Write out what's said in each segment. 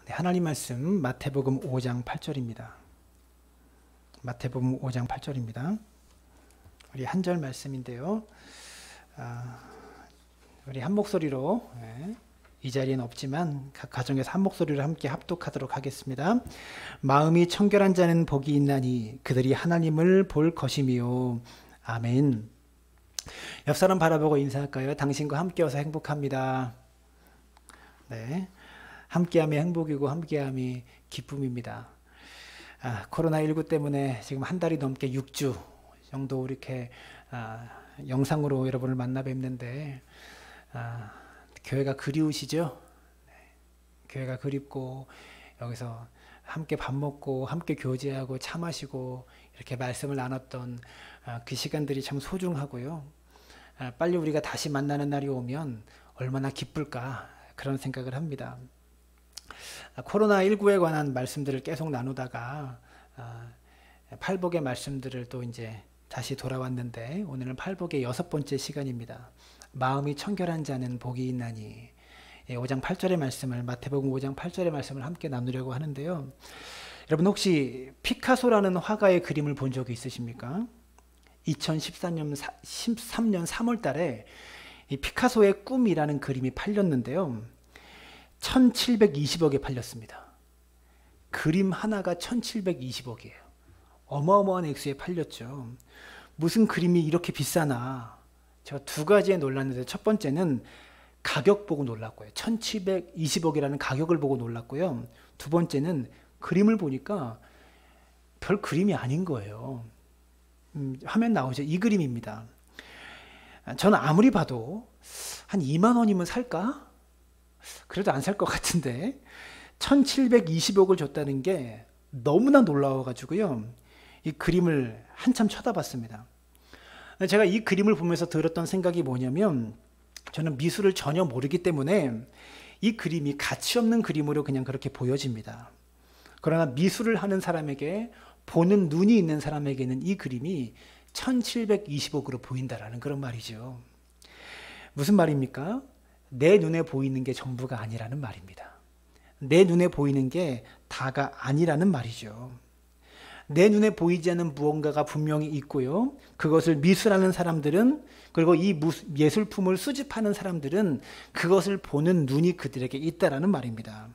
네, 하나님 말씀 마태복음 5장 8절입니다. 마태복음 5장 8절입니다. 우리 한 절 말씀인데요. 우리 한 목소리로, 이 자리에는 없지만 각 가정에서 한 목소리로 함께 합독하도록 하겠습니다. 마음이 청결한 자는 복이 있나니 그들이 하나님을 볼 것이미요. 아멘. 옆 사람 바라보고 인사할까요? 당신과 함께여서 행복합니다. 네, 함께함이 행복이고 함께함이 기쁨입니다. 코로나19 때문에 지금 한 달이 넘게 6주 정도 이렇게 영상으로 여러분을 만나 뵙는데 교회가 그리우시죠? 네, 교회가 그립고 여기서 함께 밥 먹고 함께 교제하고 차 마시고 이렇게 말씀을 나눴던 그 시간들이 참 소중하고요. 빨리 우리가 다시 만나는 날이 오면 얼마나 기쁠까 그런 생각을 합니다. 코로나19에 관한 말씀들을 계속 나누다가 팔복의 말씀들을 또 이제 다시 돌아왔는데 오늘은 팔복의 6번째 시간입니다. 마음이 청결한 자는 복이 있나니 5장 8절의 말씀을 마태복음 5장 8절의 말씀을 함께 나누려고 하는데요. 여러분 혹시 피카소라는 화가의 그림을 본 적이 있으십니까? 2013년 3월 달에 이 피카소의 꿈이라는 그림이 팔렸는데요. 1720억에 팔렸습니다. 그림 하나가 1720억이에요. 어마어마한 액수에 팔렸죠. 무슨 그림이 이렇게 비싸나? 제가 두 가지에 놀랐는데 첫 번째는 가격 보고 놀랐고요. 1720억이라는 가격을 보고 놀랐고요. 두 번째는 그림을 보니까 별 그림이 아닌 거예요. 화면 나오죠? 이 그림입니다. 저는 아무리 봐도 한 2만 원이면 살까? 그래도 안 살 것 같은데 1720억을 줬다는 게 너무나 놀라워가지고요. 이 그림을 한참 쳐다봤습니다. 제가 이 그림을 보면서 들었던 생각이 뭐냐면 저는 미술을 전혀 모르기 때문에 이 그림이 가치 없는 그림으로 그냥 그렇게 보여집니다. 그러나 미술을 하는 사람에게 보는 눈이 있는 사람에게는 이 그림이 1720억으로 보인다라는 그런 말이죠. 무슨 말입니까? 내 눈에 보이는 게 전부가 아니라는 말입니다. 내 눈에 보이는 게 다가 아니라는 말이죠. 내 눈에 보이지 않는 무언가가 분명히 있고요. 그것을 미술하는 사람들은 그리고 이 예술품을 수집하는 사람들은 그것을 보는 눈이 그들에게 있다라는 말입니다.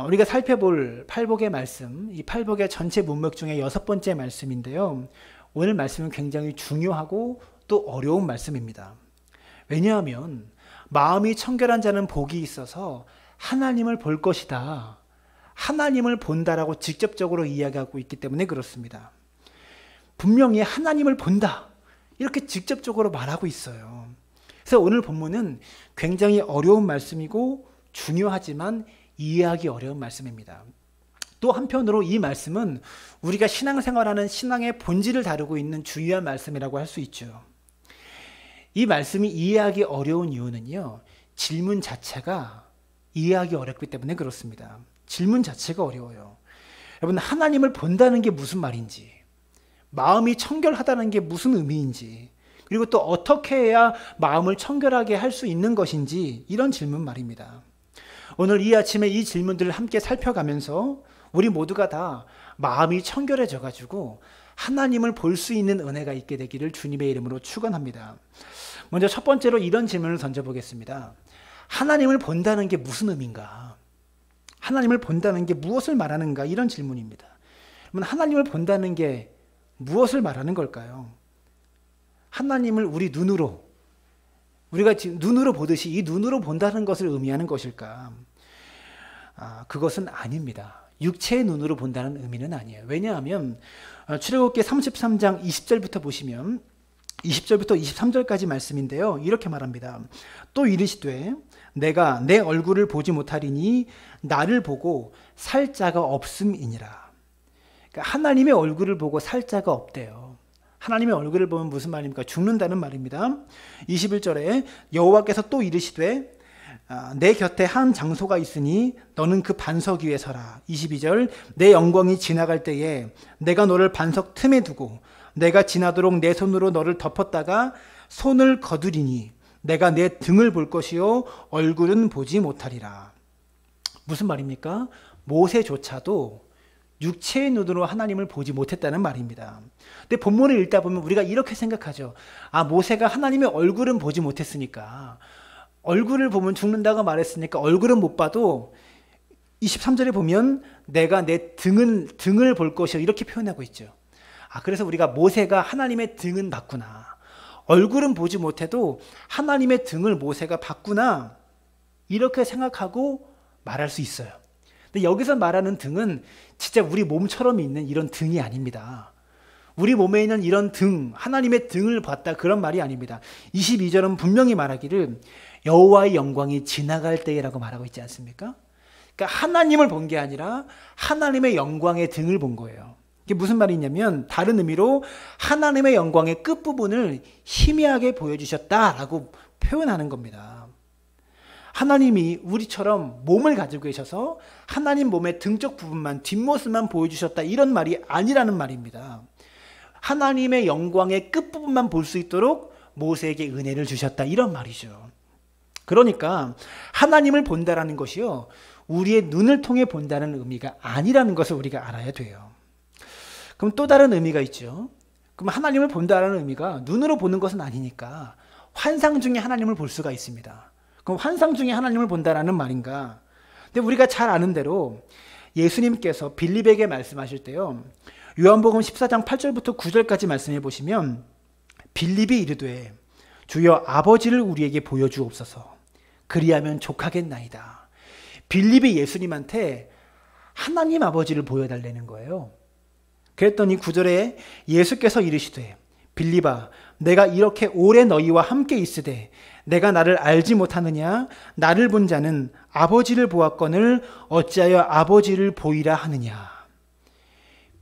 우리가 살펴볼 팔복의 말씀, 이 팔복의 전체 문맥 중에 6번째 말씀인데요. 오늘 말씀은 굉장히 중요하고 또 어려운 말씀입니다. 왜냐하면 마음이 청결한 자는 복이 있어서 하나님을 볼 것이다. 하나님을 본다라고 직접적으로 이야기하고 있기 때문에 그렇습니다. 분명히 하나님을 본다. 이렇게 직접적으로 말하고 있어요. 그래서 오늘 본문은 굉장히 어려운 말씀이고 중요하지만 이해하기 어려운 말씀입니다. 또 한편으로 이 말씀은 우리가 신앙생활하는 신앙의 본질을 다루고 있는 중요한 말씀이라고 할 수 있죠. 이 말씀이 이해하기 어려운 이유는요. 질문 자체가 이해하기 어렵기 때문에 그렇습니다. 질문 자체가 어려워요. 여러분 하나님을 본다는 게 무슨 말인지 마음이 청결하다는 게 무슨 의미인지 그리고 또 어떻게 해야 마음을 청결하게 할 수 있는 것인지 이런 질문 말입니다. 오늘 이 아침에 이 질문들을 함께 살펴가면서 우리 모두가 다 마음이 청결해져 가지고 하나님을 볼 수 있는 은혜가 있게 되기를 주님의 이름으로 축원합니다. 먼저 첫 번째로 이런 질문을 던져보겠습니다. 하나님을 본다는 게 무슨 의미인가? 하나님을 본다는 게 무엇을 말하는가? 이런 질문입니다. 그러면 하나님을 본다는 게 무엇을 말하는 걸까요? 하나님을 우리 눈으로 우리가 지금 눈으로 보듯이 이 눈으로 본다는 것을 의미하는 것일까? 그것은 아닙니다. 육체의 눈으로 본다는 의미는 아니에요. 왜냐하면 출애굽기 33장 20절부터 보시면 20절부터 23절까지 말씀인데요. 이렇게 말합니다. 또 이르시되 내가 내 얼굴을 보지 못하리니 나를 보고 살 자가 없음이니라. 그러니까 하나님의 얼굴을 보고 살 자가 없대요. 하나님의 얼굴을 보면 무슨 말입니까? 죽는다는 말입니다. 21절에 여호와께서 또 이르시되 내 곁에 한 장소가 있으니 너는 그 반석 위에 서라. 22절 내 영광이 지나갈 때에 내가 너를 반석 틈에 두고 내가 지나도록 내 손으로 너를 덮었다가 손을 거두리니 내가 내 등을 볼 것이요 얼굴은 보지 못하리라. 무슨 말입니까? 모세조차도 육체의 눈으로 하나님을 보지 못했다는 말입니다. 근데 본문을 읽다 보면 우리가 이렇게 생각하죠. 아, 모세가 하나님의 얼굴은 보지 못했으니까, 얼굴을 보면 죽는다고 말했으니까 얼굴은 못 봐도 23절에 보면 내가 내 등을 볼 것이요, 이렇게 표현하고 있죠. 아, 그래서 우리가 모세가 하나님의 등은 봤구나, 얼굴은 보지 못해도 하나님의 등을 모세가 봤구나, 이렇게 생각하고 말할 수 있어요. 근데 여기서 말하는 등은 진짜 우리 몸처럼 있는 이런 등이 아닙니다. 우리 몸에 있는 이런 등, 하나님의 등을 봤다, 그런 말이 아닙니다. 22절은 분명히 말하기를 여호와의 영광이 지나갈 때라고 말하고 있지 않습니까? 그러니까 하나님을 본 게 아니라 하나님의 영광의 등을 본 거예요. 이게 무슨 말이냐면, 다른 의미로 하나님의 영광의 끝부분을 희미하게 보여주셨다라고 표현하는 겁니다. 하나님이 우리처럼 몸을 가지고 계셔서 하나님 몸의 등쪽 부분만, 뒷모습만 보여주셨다, 이런 말이 아니라는 말입니다. 하나님의 영광의 끝부분만 볼 수 있도록 모세에게 은혜를 주셨다, 이런 말이죠. 그러니까 하나님을 본다라는 것이요, 우리의 눈을 통해 본다는 의미가 아니라는 것을 우리가 알아야 돼요. 그럼 또 다른 의미가 있죠. 그럼 하나님을 본다라는 의미가 눈으로 보는 것은 아니니까 환상 중에 하나님을 볼 수가 있습니다. 그럼 환상 중에 하나님을 본다라는 말인가? 근데 우리가 잘 아는 대로 예수님께서 빌립에게 말씀하실 때요, 요한복음 14장 8절부터 9절까지 말씀해 보시면 빌립이 이르되 주여 아버지를 우리에게 보여주옵소서, 그리하면 족하겠나이다. 빌립이 예수님한테 하나님 아버지를 보여달라는 거예요. 그랬더니 9절에 예수께서 이르시되 빌립아, 내가 이렇게 오래 너희와 함께 있으되 내가 나를 알지 못하느냐? 나를 본 자는 아버지를 보았거늘 어찌하여 아버지를 보이라 하느냐?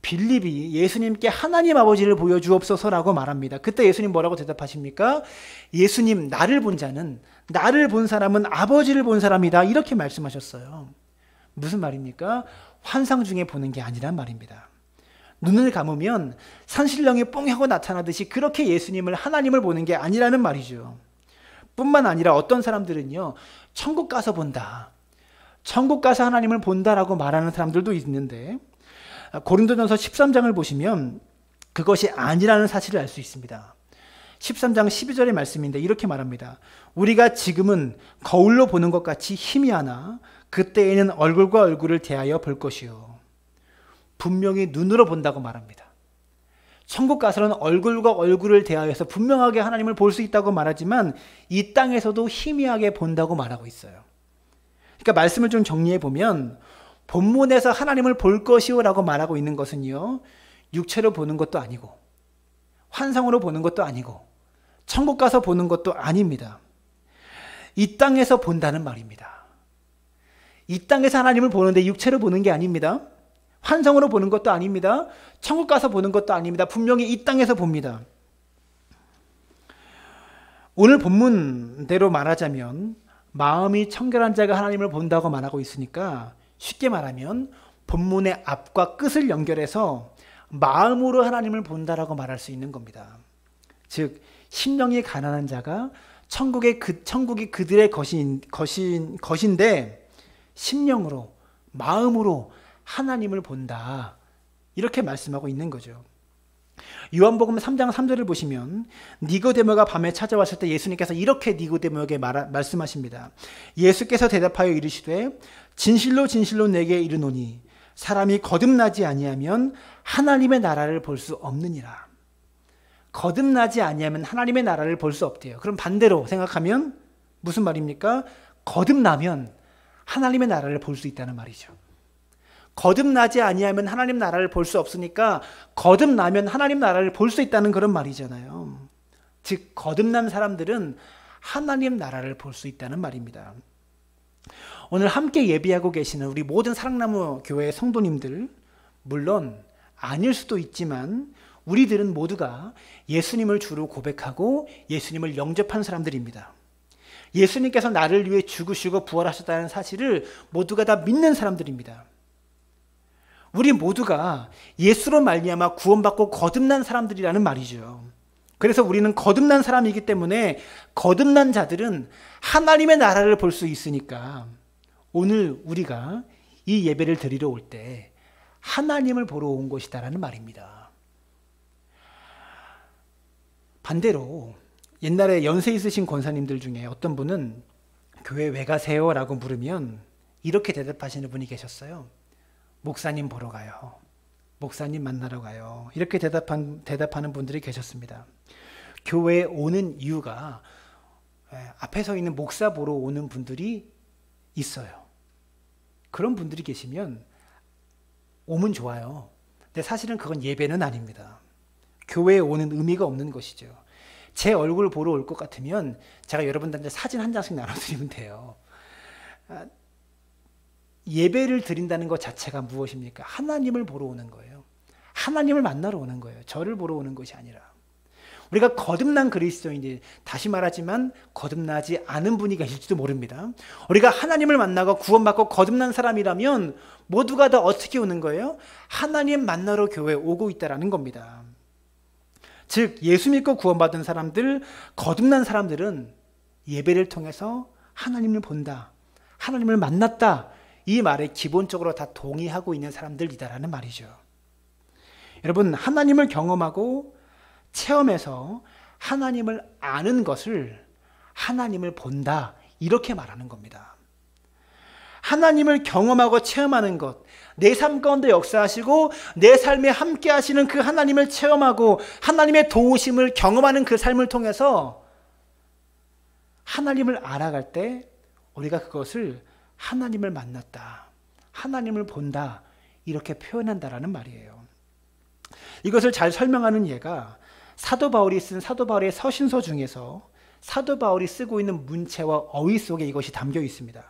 빌립이 예수님께 하나님 아버지를 보여주옵소서라고 말합니다. 그때 예수님 뭐라고 대답하십니까? 예수님, 나를 본 자는, 나를 본 사람은 아버지를 본 사람이다, 이렇게 말씀하셨어요. 무슨 말입니까? 환상 중에 보는 게 아니란 말입니다. 눈을 감으면 산신령이 뽕 하고 나타나듯이 그렇게 예수님을, 하나님을 보는 게 아니라는 말이죠. 뿐만 아니라 어떤 사람들은요, 천국 가서 본다, 천국 가서 하나님을 본다라고 말하는 사람들도 있는데, 고린도전서 13장을 보시면 그것이 아니라는 사실을 알 수 있습니다. 13장 12절의 말씀인데 이렇게 말합니다. 우리가 지금은 거울로 보는 것 같이 희미하나 그때에는 얼굴과 얼굴을 대하여 볼 것이요. 분명히 눈으로 본다고 말합니다. 천국 가서는 얼굴과 얼굴을 대하여서 분명하게 하나님을 볼 수 있다고 말하지만 이 땅에서도 희미하게 본다고 말하고 있어요. 그러니까 말씀을 좀 정리해 보면, 본문에서 하나님을 볼 것이요 라고 말하고 있는 것은요, 육체로 보는 것도 아니고 환상으로 보는 것도 아니고 천국 가서 보는 것도 아닙니다. 이 땅에서 본다는 말입니다. 이 땅에서 하나님을 보는데 육체로 보는 게 아닙니다. 환상으로 보는 것도 아닙니다. 천국 가서 보는 것도 아닙니다. 분명히 이 땅에서 봅니다. 오늘 본문대로 말하자면 마음이 청결한 자가 하나님을 본다고 말하고 있으니까, 쉽게 말하면 본문의 앞과 끝을 연결해서 마음으로 하나님을 본다라고 말할 수 있는 겁니다. 즉 심령이 가난한 자가 천국이 그들의 것인데 심령으로, 마음으로 하나님을 본다, 이렇게 말씀하고 있는 거죠. 요한복음 3장 3절을 보시면 니고데모가 밤에 찾아왔을 때 예수님께서 이렇게 니고데모에게 말씀하십니다. 예수께서 대답하여 이르시되 진실로 진실로 내게 이르노니 사람이 거듭나지 아니하면 하나님의 나라를 볼 수 없느니라. 거듭나지 아니하면 하나님의 나라를 볼 수 없대요. 그럼 반대로 생각하면 무슨 말입니까? 거듭나면 하나님의 나라를 볼 수 있다는 말이죠. 거듭나지 아니하면 하나님 나라를 볼 수 없으니까 거듭나면 하나님 나라를 볼 수 있다는 그런 말이잖아요. 즉 거듭난 사람들은 하나님 나라를 볼 수 있다는 말입니다. 오늘 함께 예비하고 계시는 우리 모든 사랑나무 교회 성도님들, 물론 아닐 수도 있지만 우리들은 모두가 예수님을 주로 고백하고 예수님을 영접한 사람들입니다. 예수님께서 나를 위해 죽으시고 부활하셨다는 사실을 모두가 다 믿는 사람들입니다. 우리 모두가 예수로 말미암아 구원받고 거듭난 사람들이라는 말이죠. 그래서 우리는 거듭난 사람이기 때문에 거듭난 자들은 하나님의 나라를 볼 수 있으니까 오늘 우리가 이 예배를 드리러 올 때 하나님을 보러 온 것이다라는 말입니다. 반대로 옛날에 연세 있으신 권사님들 중에 어떤 분은 교회 왜 가세요? 라고 물으면 이렇게 대답하시는 분이 계셨어요. 목사님 보러 가요. 목사님 만나러 가요. 이렇게 대답하는 분들이 계셨습니다. 교회에 오는 이유가 앞에 서 있는 목사 보러 오는 분들이 있어요. 그런 분들이 계시면 오면 좋아요. 근데 사실은 그건 예배는 아닙니다. 교회에 오는 의미가 없는 것이죠. 제 얼굴 보러 올 것 같으면 제가 여러분들한테 사진 한 장씩 나눠드리면 돼요. 예배를 드린다는 것 자체가 무엇입니까? 하나님을 보러 오는 거예요. 하나님을 만나러 오는 거예요. 저를 보러 오는 것이 아니라. 우리가 거듭난 그리스도인들, 다시 말하지만 거듭나지 않은 분이 계실지도 모릅니다. 우리가 하나님을 만나고 구원받고 거듭난 사람이라면 모두가 다 어떻게 오는 거예요? 하나님 만나러 교회에 오고 있다는 겁니다. 즉 예수 믿고 구원받은 사람들, 거듭난 사람들은 예배를 통해서 하나님을 본다, 하나님을 만났다, 이 말에 기본적으로 다 동의하고 있는 사람들이다라는 말이죠. 여러분, 하나님을 경험하고 체험해서 하나님을 아는 것을 하나님을 본다, 이렇게 말하는 겁니다. 하나님을 경험하고 체험하는 것, 내 삶 가운데 역사하시고 내 삶에 함께 하시는 그 하나님을 체험하고 하나님의 도우심을 경험하는 그 삶을 통해서 하나님을 알아갈 때 우리가 그것을 하나님을 만났다, 하나님을 본다, 이렇게 표현한다라는 말이에요. 이것을 잘 설명하는 예가 사도 바울이 쓴 사도 바울의 서신서 중에서 사도 바울이 쓰고 있는 문체와 어휘 속에 이것이 담겨 있습니다.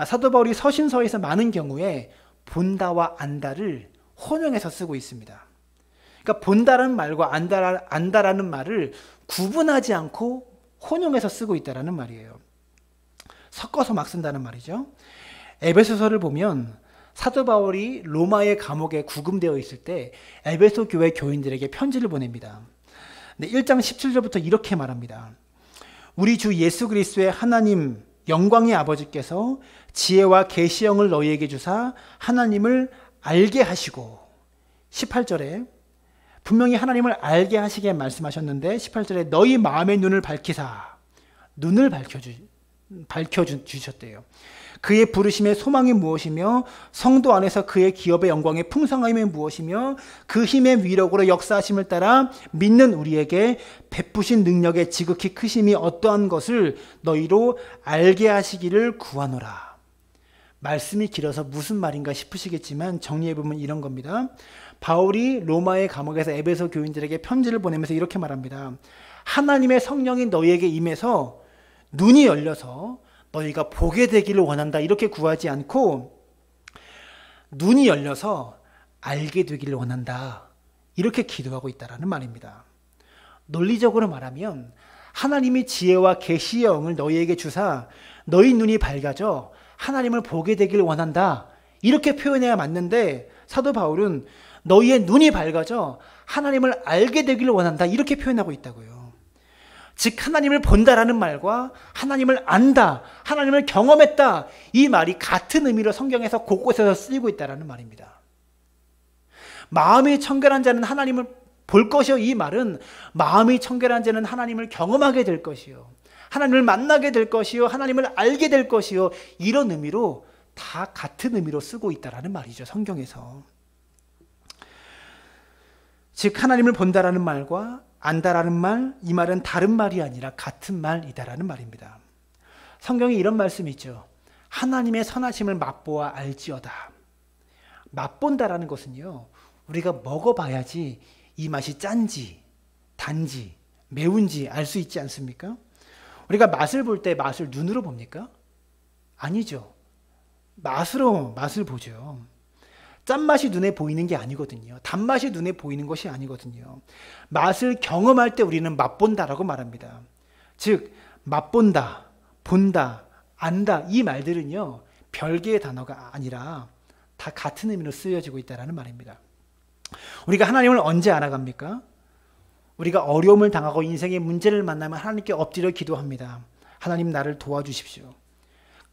사도 바울이 서신서에서 많은 경우에 본다와 안다를 혼용해서 쓰고 있습니다. 그러니까 본다라는 말과 안다라는 말을 구분하지 않고 혼용해서 쓰고 있다는 말이에요. 섞어서 막 쓴다는 말이죠. 에베소서를 보면 사도 바울이 로마의 감옥에 구금되어 있을 때 에베소 교회 교인들에게 편지를 보냅니다. 1장 17절부터 이렇게 말합니다. 우리 주 예수 그리스도의 하나님 영광의 아버지께서 지혜와 계시형을 너희에게 주사 하나님을 알게 하시고, 18절에 분명히 하나님을 알게 하시게 말씀하셨는데 18절에 너희 마음의 눈을 밝히사, 눈을 밝혀주셨대요. 그의 부르심의 소망이 무엇이며 성도 안에서 그의 기업의 영광의 풍성함이 무엇이며 그 힘의 위력으로 역사하심을 따라 믿는 우리에게 베푸신 능력의 지극히 크심이 어떠한 것을 너희로 알게 하시기를 구하노라. 말씀이 길어서 무슨 말인가 싶으시겠지만 정리해보면 이런 겁니다. 바울이 로마의 감옥에서 에베소 교인들에게 편지를 보내면서 이렇게 말합니다. 하나님의 성령이 너희에게 임해서 눈이 열려서 너희가 보게 되기를 원한다, 이렇게 구하지 않고 눈이 열려서 알게 되기를 원한다, 이렇게 기도하고 있다는 말입니다. 논리적으로 말하면 하나님이 지혜와 계시의 영을 너희에게 주사 너희 눈이 밝아져 하나님을 보게 되기를 원한다, 이렇게 표현해야 맞는데 사도 바울은 너희의 눈이 밝아져 하나님을 알게 되기를 원한다, 이렇게 표현하고 있다고요. 즉 하나님을 본다라는 말과 하나님을 안다, 하나님을 경험했다, 이 말이 같은 의미로 성경에서 곳곳에서 쓰이고 있다는 말입니다. 마음이 청결한 자는 하나님을 볼 것이요, 이 말은 마음이 청결한 자는 하나님을 경험하게 될 것이요, 하나님을 만나게 될 것이요, 하나님을 알게 될 것이요, 이런 의미로 다 같은 의미로 쓰고 있다는 말이죠, 성경에서. 즉 하나님을 본다라는 말과 안다라는 말, 이 말은 다른 말이 아니라 같은 말이다라는 말입니다. 성경에 이런 말씀이 있죠. 하나님의 선하심을 맛보아 알지어다. 맛본다라는 것은요, 우리가 먹어봐야지 이 맛이 짠지 단지 매운지 알 수 있지 않습니까? 우리가 맛을 볼 때 맛을 눈으로 봅니까? 아니죠. 맛을 보죠. 짠맛이 눈에 보이는 게 아니거든요. 단맛이 눈에 보이는 것이 아니거든요. 맛을 경험할 때 우리는 맛본다라고 말합니다. 즉 맛본다, 본다, 안다, 이 말들은요 별개의 단어가 아니라 다 같은 의미로 쓰여지고 있다는 말입니다. 우리가 하나님을 언제 알아갑니까? 우리가 어려움을 당하고 인생의 문제를 만나면 하나님께 엎드려 기도합니다. 하나님 나를 도와주십시오.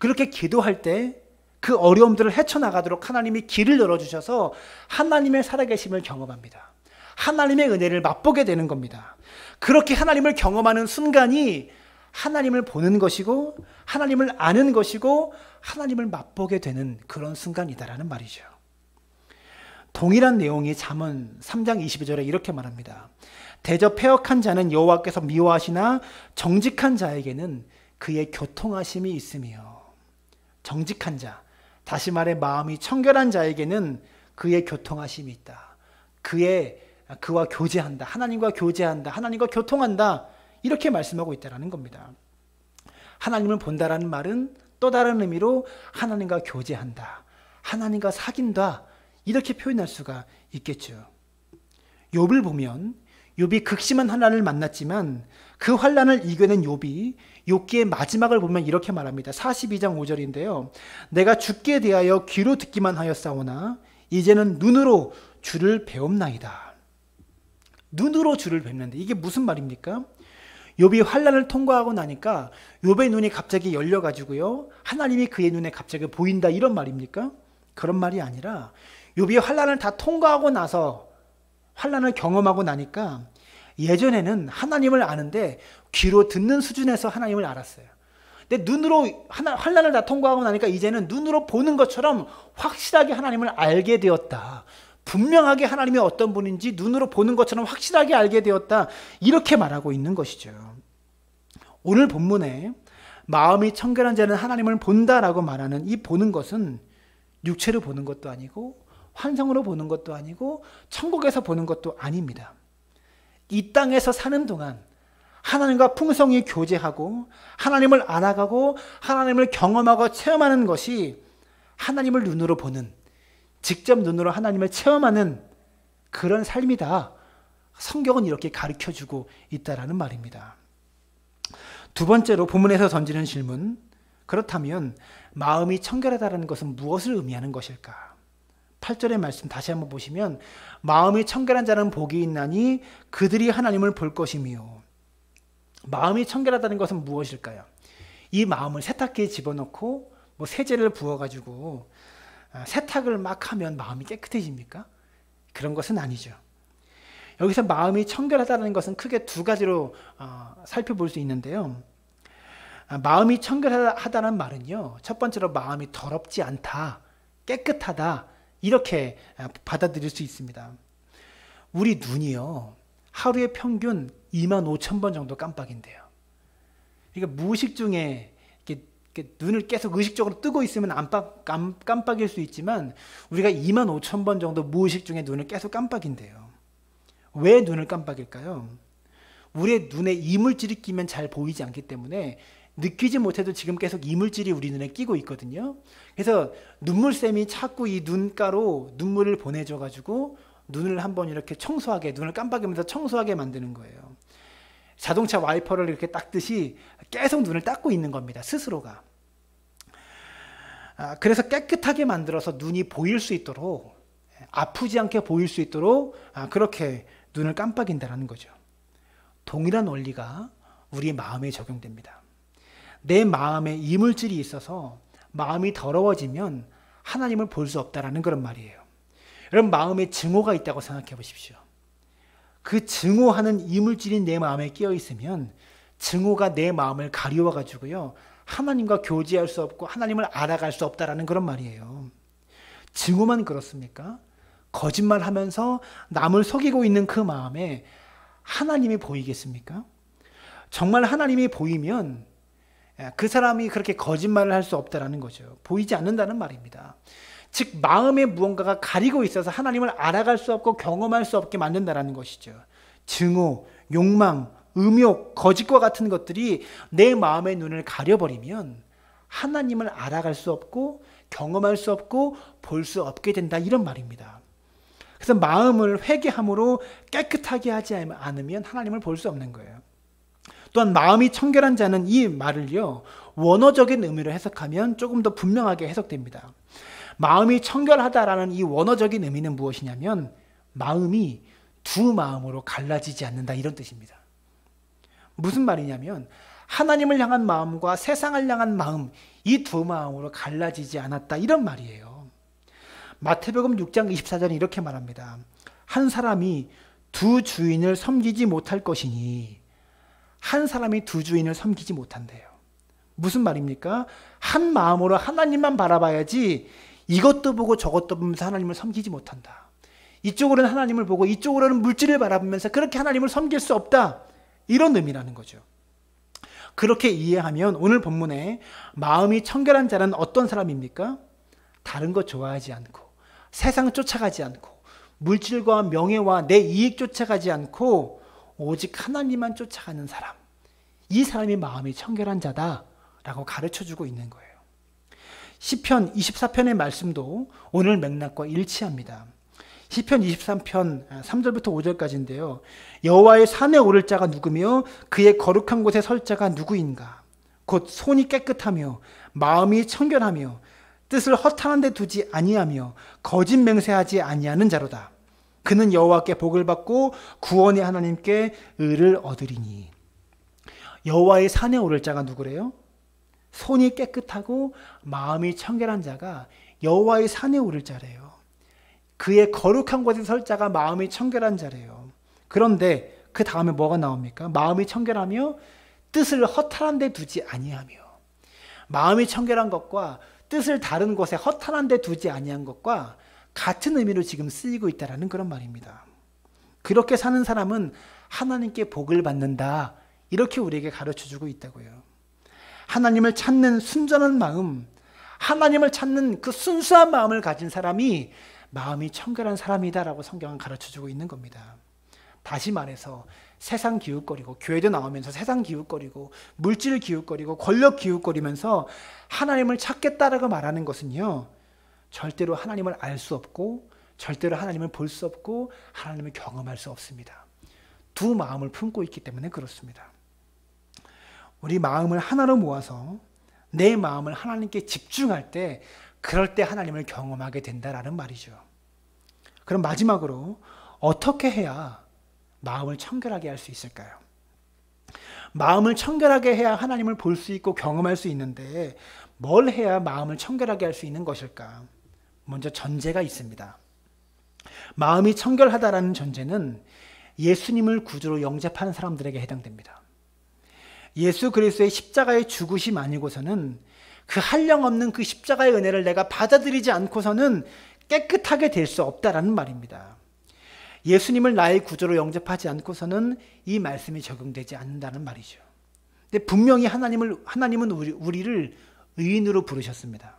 그렇게 기도할 때 그 어려움들을 헤쳐나가도록 하나님이 길을 열어주셔서 하나님의 살아계심을 경험합니다. 하나님의 은혜를 맛보게 되는 겁니다. 그렇게 하나님을 경험하는 순간이 하나님을 보는 것이고 하나님을 아는 것이고 하나님을 맛보게 되는 그런 순간이다라는 말이죠. 동일한 내용이 잠언 3장 22절에 이렇게 말합니다. 대저 패역한 자는 여호와께서 미워하시나 정직한 자에게는 그의 교통하심이 있으며. 정직한 자, 다시 말해 마음이 청결한 자에게는 그의 교통하심이 있다. 그와 교제한다. 하나님과 교제한다. 하나님과 교통한다. 이렇게 말씀하고 있다는 겁니다. 하나님을 본다라는 말은 또 다른 의미로 하나님과 교제한다. 하나님과 사귄다. 이렇게 표현할 수가 있겠죠. 욥을 보면 욥이 극심한 환난을 만났지만 그 환난을 이겨낸 욥이 욥기의 마지막을 보면 이렇게 말합니다. 42장 5절인데요. 내가 주께 대하여 귀로 듣기만 하였사오나 이제는 눈으로 주를 배움나이다. 눈으로 주를 뵙는데 이게 무슨 말입니까? 욥이 환난을 통과하고 나니까 욥의 눈이 갑자기 열려가지고요. 하나님이 그의 눈에 갑자기 보인다 이런 말입니까? 그런 말이 아니라 욥이 환난을 다 통과하고 나서 환난을 경험하고 나니까 예전에는 하나님을 아는데 귀로 듣는 수준에서 하나님을 알았어요. 근데 눈으로 환난을 다 통과하고 나니까 이제는 눈으로 보는 것처럼 확실하게 하나님을 알게 되었다. 분명하게 하나님이 어떤 분인지 눈으로 보는 것처럼 확실하게 알게 되었다. 이렇게 말하고 있는 것이죠. 오늘 본문에 마음이 청결한 자는 하나님을 본다라고 말하는 이 보는 것은 육체로 보는 것도 아니고 환상으로 보는 것도 아니고 천국에서 보는 것도 아닙니다. 이 땅에서 사는 동안 하나님과 풍성히 교제하고 하나님을 알아가고 하나님을 경험하고 체험하는 것이 하나님을 눈으로 보는, 직접 눈으로 하나님을 체험하는 그런 삶이다. 성경은 이렇게 가르쳐주고 있다라는 말입니다. 두 번째로 본문에서 던지는 질문, 그렇다면 마음이 청결하다는 것은 무엇을 의미하는 것일까? 8절의 말씀 다시 한번 보시면 마음이 청결한 자는 복이 있나니 그들이 하나님을 볼 것이며. 마음이 청결하다는 것은 무엇일까요? 이 마음을 세탁기에 집어넣고 세제를 부어가지고 세탁을 막 하면 마음이 깨끗해집니까? 그런 것은 아니죠. 여기서 마음이 청결하다는 것은 크게 두 가지로 살펴볼 수 있는데요. 마음이 청결하다는 말은요, 첫 번째로 마음이 더럽지 않다, 깨끗하다 이렇게 받아들일 수 있습니다. 우리 눈이요, 하루에 평균 25,000번 정도 깜빡인대요. 그러니까 무의식 중에 이렇게 눈을 계속 의식적으로 뜨고 있으면 깜빡일 수 있지만 우리가 25,000번 정도 무의식 중에 눈을 계속 깜빡인대요. 왜 눈을 깜빡일까요? 우리의 눈에 이물질이 끼면 잘 보이지 않기 때문에 느끼지 못해도 지금 계속 이물질이 우리 눈에 끼고 있거든요. 그래서 눈물샘이 자꾸 이 눈가로 눈물을 보내줘가지고 눈을 한번 이렇게 청소하게, 눈을 깜빡이면서 청소하게 만드는 거예요. 자동차 와이퍼를 이렇게 닦듯이 계속 눈을 닦고 있는 겁니다. 스스로가. 그래서 깨끗하게 만들어서 눈이 보일 수 있도록, 아프지 않게 보일 수 있도록 그렇게 눈을 깜빡인다는 거죠. 동일한 원리가 우리 마음에 적용됩니다. 내 마음에 이물질이 있어서 마음이 더러워지면 하나님을 볼 수 없다라는 그런 말이에요. 여러분, 마음에 증오가 있다고 생각해 보십시오. 그 증오하는 이물질이 내 마음에 끼어 있으면 증오가 내 마음을 가리워 가지고요, 하나님과 교제할 수 없고 하나님을 알아갈 수 없다라는 그런 말이에요. 증오만 그렇습니까? 거짓말하면서 남을 속이고 있는 그 마음에 하나님이 보이겠습니까? 정말 하나님이 보이면 그 사람이 그렇게 거짓말을 할 수 없다라는 거죠. 보이지 않는다는 말입니다. 즉 마음에 무언가가 가리고 있어서 하나님을 알아갈 수 없고 경험할 수 없게 만든다라는 것이죠. 증오, 욕망, 음욕, 거짓과 같은 것들이 내 마음의 눈을 가려버리면 하나님을 알아갈 수 없고 경험할 수 없고 볼 수 없게 된다, 이런 말입니다. 그래서 마음을 회개함으로 깨끗하게 하지 않으면 하나님을 볼 수 없는 거예요. 또한 마음이 청결한 자는, 이 말을요, 원어적인 의미로 해석하면 조금 더 분명하게 해석됩니다. 마음이 청결하다라는 이 원어적인 의미는 무엇이냐면 마음이 두 마음으로 갈라지지 않는다, 이런 뜻입니다. 무슨 말이냐면 하나님을 향한 마음과 세상을 향한 마음, 이 두 마음으로 갈라지지 않았다, 이런 말이에요. 마태복음 6장 24절에 이렇게 말합니다. 한 사람이 두 주인을 섬기지 못할 것이니, 한 사람이 두 주인을 섬기지 못한대요. 무슨 말입니까? 한 마음으로 하나님만 바라봐야지 이것도 보고 저것도 보면서 하나님을 섬기지 못한다. 이쪽으로는 하나님을 보고 이쪽으로는 물질을 바라보면서 그렇게 하나님을 섬길 수 없다, 이런 의미라는 거죠. 그렇게 이해하면 오늘 본문에 마음이 청결한 자는 어떤 사람입니까? 다른 것 좋아하지 않고, 세상 쫓아가지 않고, 물질과 명예와 내 이익 쫓아가지 않고 오직 하나님만 쫓아가는 사람, 이 사람이 마음이 청결한 자다라고 가르쳐주고 있는 거예요. 시편 24편의 말씀도 오늘 맥락과 일치합니다. 시편 23편 3절부터 5절까지인데요. 여호와의 산에 오를 자가 누구며 그의 거룩한 곳에 설 자가 누구인가? 곧 손이 깨끗하며 마음이 청결하며 뜻을 허탄한 데 두지 아니하며 거짓 맹세하지 아니하는 자로다. 그는 여호와께 복을 받고 구원의 하나님께 의를 얻으리니. 여호와의 산에 오를 자가 누구래요? 손이 깨끗하고 마음이 청결한 자가 여호와의 산에 오를 자래요. 그의 거룩한 곳에 설 자가 마음이 청결한 자래요. 그런데 그 다음에 뭐가 나옵니까? 마음이 청결하며 뜻을 허탄한 데 두지 아니하며. 마음이 청결한 것과 뜻을 다른 곳에 허탄한 데 두지 아니한 것과 같은 의미로 지금 쓰이고 있다는 그런 말입니다. 그렇게 사는 사람은 하나님께 복을 받는다, 이렇게 우리에게 가르쳐주고 있다고요. 하나님을 찾는 순전한 마음, 하나님을 찾는 그 순수한 마음을 가진 사람이 마음이 청결한 사람이다라고 성경은 가르쳐주고 있는 겁니다. 다시 말해서 세상 기웃거리고, 교회도 나오면서 세상 기웃거리고 물질 기웃거리고 권력 기웃거리면서 하나님을 찾겠다라고 말하는 것은요, 절대로 하나님을 알 수 없고 절대로 하나님을 볼 수 없고 하나님을 경험할 수 없습니다. 두 마음을 품고 있기 때문에 그렇습니다. 우리 마음을 하나로 모아서 내 마음을 하나님께 집중할 때, 그럴 때 하나님을 경험하게 된다라는 말이죠. 그럼 마지막으로 어떻게 해야 마음을 청결하게 할 수 있을까요? 마음을 청결하게 해야 하나님을 볼 수 있고 경험할 수 있는데 뭘 해야 마음을 청결하게 할 수 있는 것일까? 먼저 전제가 있습니다. 마음이 청결하다라는 전제는 예수님을 구주로 영접하는 사람들에게 해당됩니다. 예수 그리스도의 십자가의 죽으심 아니고서는, 그 한량없는 그 십자가의 은혜를 내가 받아들이지 않고서는 깨끗하게 될 수 없다라는 말입니다. 예수님을 나의 구주로 영접하지 않고서는 이 말씀이 적용되지 않는다는 말이죠. 근데 분명히 하나님은 우리를 의인으로 부르셨습니다.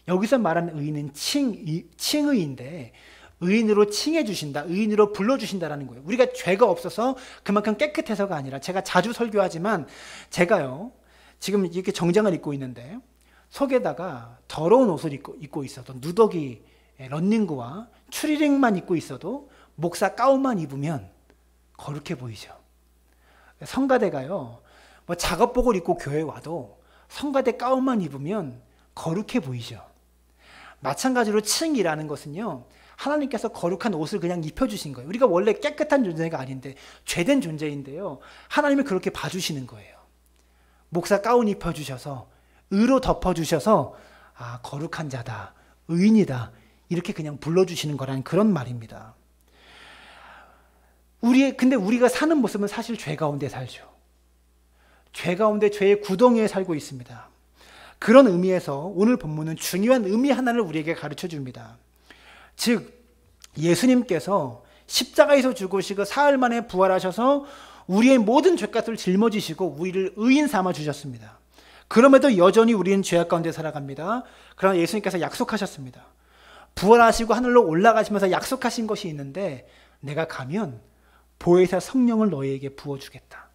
여기서 말하는 의인은 칭의인데, 의인으로 칭해 주신다, 의인으로 불러주신다라는 거예요. 우리가 죄가 없어서 그만큼 깨끗해서가 아니라, 제가 자주 설교하지만 제가요, 지금 이렇게 정장을 입고 있는데 속에다가 더러운 옷을 입고 있어도, 누더기 런닝구와 추리닝만 입고 있어도, 목사 가운만 입으면 거룩해 보이죠. 성가대가요, 뭐 작업복을 입고 교회에 와도 성가대 가운만 입으면 거룩해 보이죠. 마찬가지로 칭이라는 것은요, 하나님께서 거룩한 옷을 그냥 입혀주신 거예요. 우리가 원래 깨끗한 존재가 아닌데 죄된 존재인데요, 하나님이 그렇게 봐주시는 거예요. 목사 가운 입혀주셔서, 의로 덮어주셔서, 아, 거룩한 자다, 의인이다, 이렇게 그냥 불러주시는 거라는 그런 말입니다. 근데 우리가 사는 모습은 사실 죄 가운데 살죠. 죄 가운데 죄의 구덩이에 살고 있습니다. 그런 의미에서 오늘 본문은 중요한 의미 하나를 우리에게 가르쳐 줍니다. 즉, 예수님께서 십자가에서 죽으시고 사흘 만에 부활하셔서 우리의 모든 죄값을 짊어지시고 우리를 의인 삼아 주셨습니다. 그럼에도 여전히 우리는 죄악 가운데 살아갑니다. 그러나 예수님께서 약속하셨습니다. 부활하시고 하늘로 올라가시면서 약속하신 것이 있는데, 내가 가면 보혜사 성령을 너희에게 부어주겠다.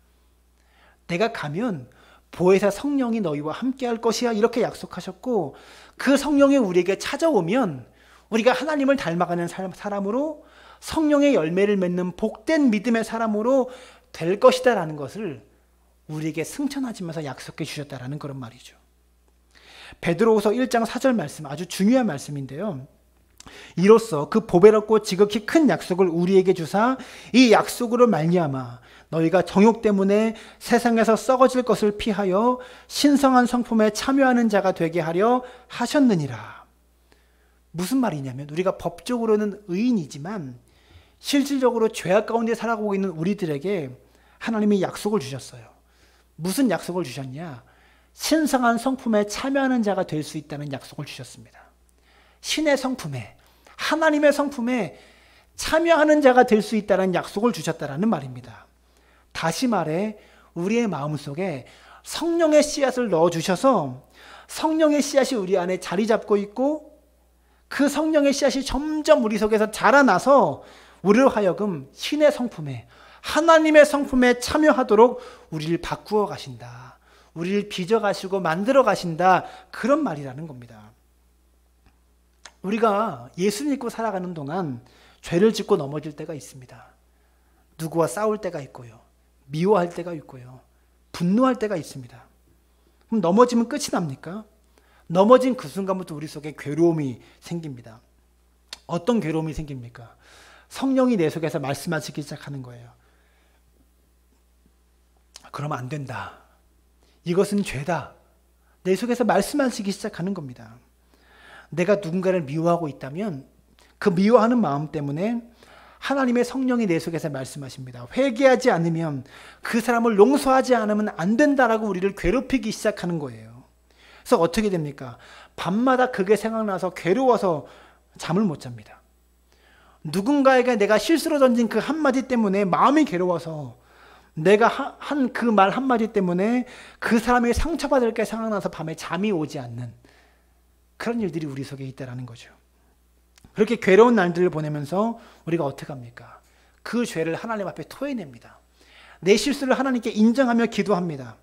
내가 가면 보혜사 성령이 너희와 함께 할 것이야, 이렇게 약속하셨고, 그 성령이 우리에게 찾아오면 우리가 하나님을 닮아가는 사람으로, 성령의 열매를 맺는 복된 믿음의 사람으로 될 것이다 라는 것을 우리에게 승천하시면서 약속해 주셨다라는 그런 말이죠. 베드로후서 1장 4절 말씀, 아주 중요한 말씀인데요. 이로써 그 보배롭고 지극히 큰 약속을 우리에게 주사 이 약속으로 말미암아 너희가 정욕 때문에 세상에서 썩어질 것을 피하여 신성한 성품에 참여하는 자가 되게 하려 하셨느니라. 무슨 말이냐면 우리가 법적으로는 의인이지만 실질적으로 죄악 가운데 살아가고 있는 우리들에게 하나님이 약속을 주셨어요. 무슨 약속을 주셨냐? 신성한 성품에 참여하는 자가 될 수 있다는 약속을 주셨습니다. 신의 성품에, 하나님의 성품에 참여하는 자가 될 수 있다는 약속을 주셨다는 말입니다. 다시 말해 우리의 마음속에 성령의 씨앗을 넣어주셔서 성령의 씨앗이 우리 안에 자리 잡고 있고 그 성령의 씨앗이 점점 우리 속에서 자라나서 우리로 하여금 신의 성품에, 하나님의 성품에 참여하도록 우리를 바꾸어 가신다. 우리를 빚어 가시고 만들어 가신다. 그런 말이라는 겁니다. 우리가 예수 믿고 살아가는 동안 죄를 짓고 넘어질 때가 있습니다. 누구와 싸울 때가 있고요. 미워할 때가 있고요. 분노할 때가 있습니다. 그럼 넘어지면 끝이 납니까? 넘어진 그 순간부터 우리 속에 괴로움이 생깁니다. 어떤 괴로움이 생깁니까? 성령이 내 속에서 말씀하시기 시작하는 거예요. 그러면 안 된다. 이것은 죄다. 내 속에서 말씀하시기 시작하는 겁니다. 내가 누군가를 미워하고 있다면 그 미워하는 마음 때문에 하나님의 성령이 내 속에서 말씀하십니다. 회개하지 않으면 그 사람을 용서하지 않으면 안 된다라고 우리를 괴롭히기 시작하는 거예요. 그래서 어떻게 됩니까? 밤마다 그게 생각나서 괴로워서 잠을 못 잡니다. 누군가에게 내가 실수로 던진 그 한마디 때문에 마음이 괴로워서 내가 한 그 말 한마디 때문에 그 사람이 상처받을 게 생각나서 밤에 잠이 오지 않는 그런 일들이 우리 속에 있다는 거죠. 그렇게 괴로운 날들을 보내면서 우리가 어떻게 합니까? 그 죄를 하나님 앞에 토해냅니다. 내 실수를 하나님께 인정하며 기도합니다.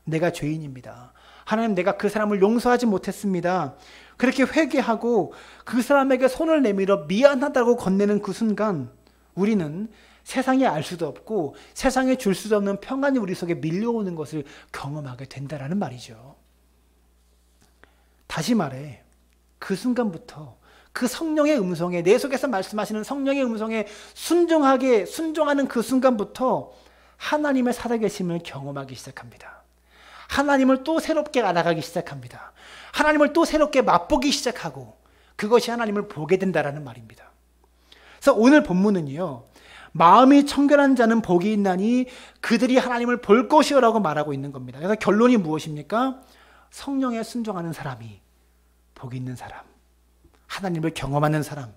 내가 죄인입니다. 하나님, 내가 그 사람을 용서하지 못했습니다. 그렇게 회개하고 그 사람에게 손을 내밀어 미안하다고 건네는 그 순간 우리는 세상에 알 수도 없고 세상에 줄 수도 없는 평안이 우리 속에 밀려오는 것을 경험하게 된다는 말이죠. 다시 말해 그 순간부터 그 성령의 음성에, 내 속에서 말씀하시는 성령의 음성에 순종하는 그 순간부터 하나님의 살아계심을 경험하기 시작합니다. 하나님을 또 새롭게 알아가기 시작합니다. 하나님을 또 새롭게 맛보기 시작하고 그것이 하나님을 보게 된다는 말입니다. 그래서 오늘 본문은요, 마음이 청결한 자는 복이 있나니 그들이 하나님을 볼 것이요라고 말하고 있는 겁니다. 그래서 결론이 무엇입니까? 성령에 순종하는 사람이 복이 있는 사람, 하나님을 경험하는 사람,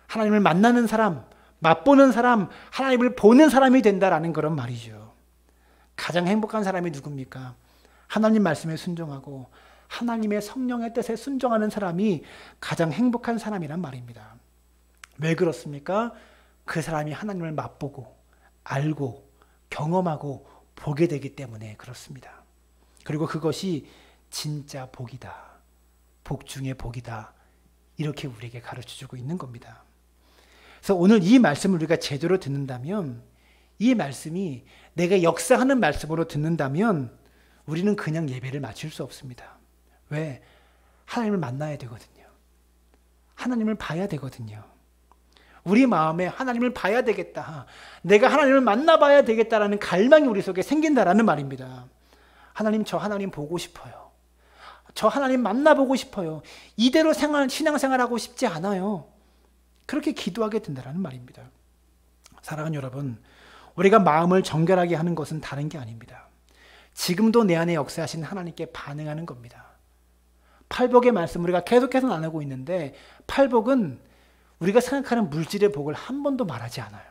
하나님을 만나는 사람, 맛보는 사람, 하나님을 보는 사람이 된다라는 그런 말이죠. 가장 행복한 사람이 누굽니까? 하나님 말씀에 순종하고 하나님의 성령의 뜻에 순종하는 사람이 가장 행복한 사람이란 말입니다. 왜 그렇습니까? 그 사람이 하나님을 맛보고 알고 경험하고 보게 되기 때문에 그렇습니다. 그리고 그것이 진짜 복이다. 복 중에 복이다. 이렇게 우리에게 가르쳐주고 있는 겁니다. 그래서 오늘 이 말씀을 우리가 제대로 듣는다면, 이 말씀이 내가 역사하는 말씀으로 듣는다면 우리는 그냥 예배를 마칠 수 없습니다. 왜? 하나님을 만나야 되거든요. 하나님을 봐야 되거든요. 우리 마음에 하나님을 봐야 되겠다. 내가 하나님을 만나봐야 되겠다라는 갈망이 우리 속에 생긴다라는 말입니다. 하나님, 저 하나님 보고 싶어요. 저 하나님 만나보고 싶어요. 이대로 신앙생활하고 싶지 않아요. 그렇게 기도하게 된다는 말입니다. 사랑하는 여러분, 우리가 마음을 정결하게 하는 것은 다른 게 아닙니다. 지금도 내 안에 역사하신 하나님께 반응하는 겁니다. 팔복의 말씀 우리가 계속해서 나누고 있는데, 팔복은 우리가 생각하는 물질의 복을 한 번도 말하지 않아요.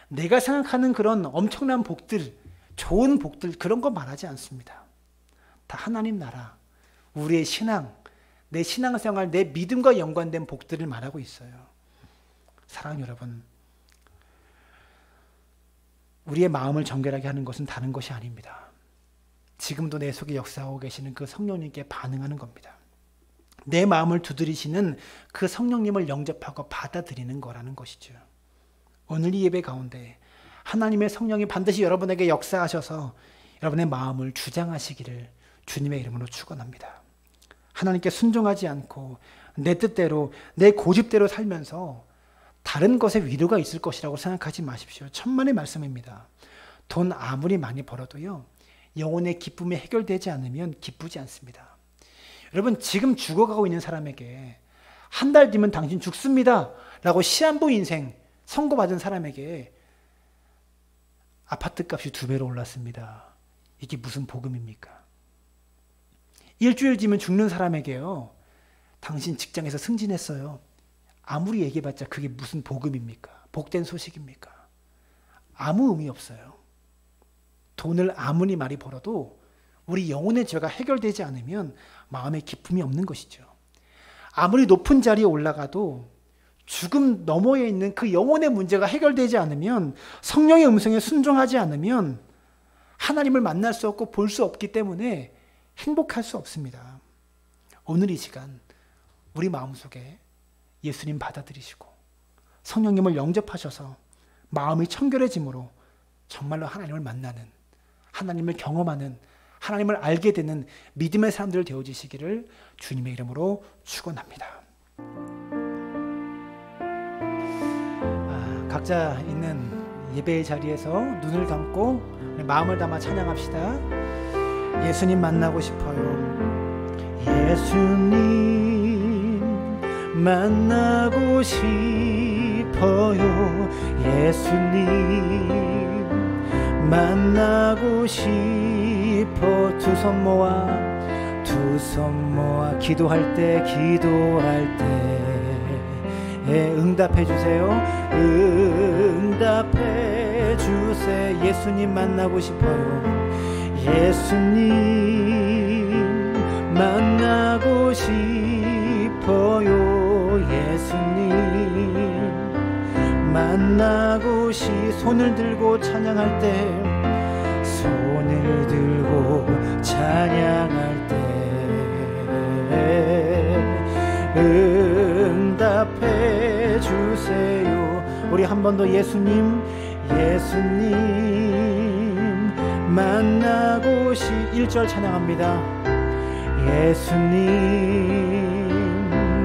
내가 생각하는 그런 엄청난 복들, 좋은 복들, 그런 거 말하지 않습니다. 다 하나님 나라, 우리의 신앙, 내 신앙생활, 내 믿음과 연관된 복들을 말하고 있어요. 사랑하는 여러분, 우리의 마음을 정결하게 하는 것은 다른 것이 아닙니다. 지금도 내 속에 역사하고 계시는 그 성령님께 반응하는 겁니다. 내 마음을 두드리시는 그 성령님을 영접하고 받아들이는 거라는 것이죠. 오늘 이 예배 가운데 하나님의 성령이 반드시 여러분에게 역사하셔서 여러분의 마음을 주장하시기를 주님의 이름으로 축원합니다. 하나님께 순종하지 않고 내 뜻대로 내 고집대로 살면서 다른 것에 위로가 있을 것이라고 생각하지 마십시오. 천만의 말씀입니다. 돈 아무리 많이 벌어도요, 영혼의 기쁨이 해결되지 않으면 기쁘지 않습니다. 여러분, 지금 죽어가고 있는 사람에게 한 달 뒤면 당신 죽습니다 라고 시한부 인생 선고받은 사람에게 아파트 값이 2배로 올랐습니다. 이게 무슨 복음입니까? 일주일 뒤면 죽는 사람에게요, 당신 직장에서 승진했어요. 아무리 얘기해봤자 그게 무슨 복음입니까? 복된 소식입니까? 아무 의미 없어요. 돈을 아무리 많이 벌어도 우리 영혼의 죄가 해결되지 않으면 마음에 기쁨이 없는 것이죠. 아무리 높은 자리에 올라가도 죽음 너머에 있는 그 영혼의 문제가 해결되지 않으면, 성령의 음성에 순종하지 않으면 하나님을 만날 수 없고 볼 수 없기 때문에 행복할 수 없습니다. 오늘 이 시간 우리 마음속에 예수님 받아들이시고 성령님을 영접하셔서 마음이 청결해짐으로 정말로 하나님을 만나는, 하나님을 경험하는, 하나님을 알게 되는 믿음의 사람들 되어지시기를 주님의 이름으로 축원합니다. 각자 있는 예배의 자리에서 눈을 감고 마음을 담아 찬양합시다. 예수님 만나고 싶어요. 예수님 만나고 싶어요. 예수님 만나고 싶어. 두 손 모아 기도할 때 응답해 주세요. 응답해 주세요. 예수님 만나고 싶어요. 예수님 만나고 싶어요. 예수님 만나고 손을 들고 찬양할 때, 손을 들고 찬양할 때 응답해 주세요. 우리 한 번 더 예수님 만나고 1절 찬양합니다. 예수님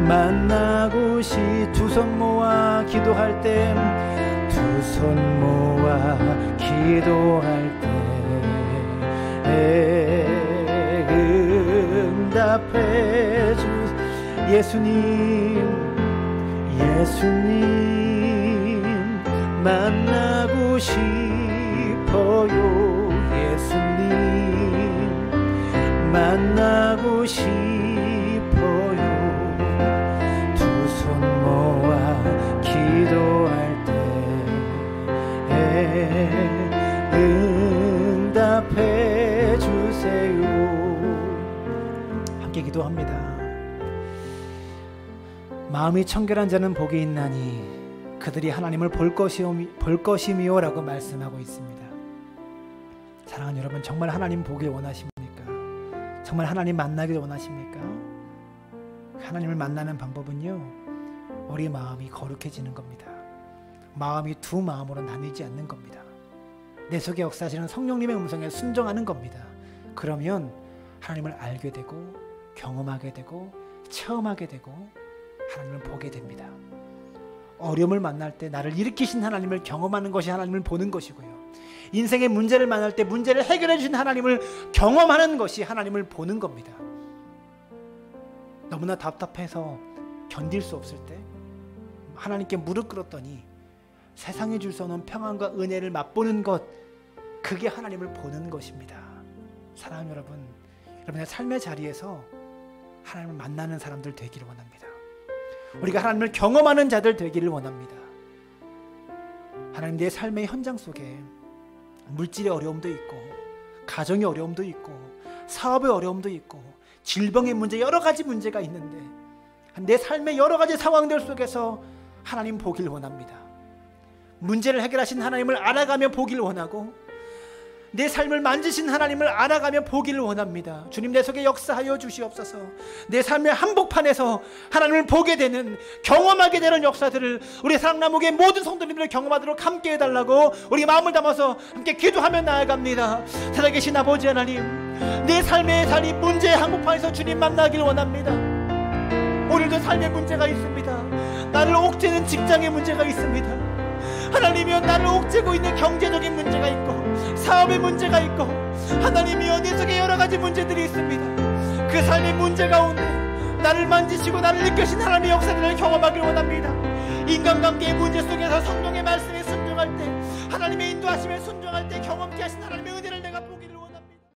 만나고 두 손 모아 기도할 때, 두 손 모아 기도할 때 응답해 주세요. 예수님 만나고 싶어요. 예수님 만나고 싶어요. 두 손 모아 기도할 때 응답해 주세요. 함께 기도합니다. 마음이 청결한 자는 복이 있나니 그들이 하나님을 볼 것이미요 라고 말씀하고 있습니다. 사랑하는 여러분, 정말 하나님 보길 원하십니까? 정말 하나님 만나길 원하십니까? 하나님을 만나는 방법은요, 우리 마음이 거룩해지는 겁니다. 마음이 두 마음으로 나뉘지 않는 겁니다. 내 속에 역사하시는 성령님의 음성에 순종하는 겁니다. 그러면 하나님을 알게 되고 경험하게 되고 체험하게 되고 하나님을 보게 됩니다. 어려움을 만날 때 나를 일으키신 하나님을 경험하는 것이 하나님을 보는 것이고요, 인생의 문제를 만날 때 문제를 해결해 주신 하나님을 경험하는 것이 하나님을 보는 겁니다. 너무나 답답해서 견딜 수 없을 때 하나님께 무릎 꿇었더니 세상에 줄 수 없는 평안과 은혜를 맛보는 것, 그게 하나님을 보는 것입니다. 사랑하는 여러분, 여러분의 삶의 자리에서 하나님을 만나는 사람들 되기를 원합니다. 우리가 하나님을 경험하는 자들 되기를 원합니다. 하나님, 내 삶의 현장 속에 물질의 어려움도 있고, 가정의 어려움도 있고, 사업의 어려움도 있고, 질병의 문제, 여러 가지 문제가 있는데 내 삶의 여러 가지 상황들 속에서 하나님 보길 원합니다. 문제를 해결하신 하나님을 알아가며 보길 원하고, 내 삶을 만지신 하나님을 알아가며 보기를 원합니다. 주님, 내 속에 역사하여 주시옵소서. 내 삶의 한복판에서 하나님을 보게 되는, 경험하게 되는 역사들을 우리 사랑나무교회 모든 성도님들 경험하도록 함께 해달라고 우리 마음을 담아서 함께 기도하며 나아갑니다. 살아계신 아버지 하나님, 내 삶의 자리 문제의 한복판에서 주님 만나길 원합니다. 오늘도 삶의 문제가 있습니다. 나를 옥죄는 직장의 문제가 있습니다. 하나님이여, 나를 옥죄고 있는 경제적인 문제가 있고 사업의 문제가 있고 하나님이여, 내 속에 여러 가지 문제들이 있습니다. 그 삶의 문제 가운데 나를 만지시고 나를 이끄신 하나님의 역사들을 경험하길 원합니다. 인간관계의 문제 속에서 성령의 말씀에 순종할 때, 하나님의 인도하심에 순종할 때 경험케 하신 하나님의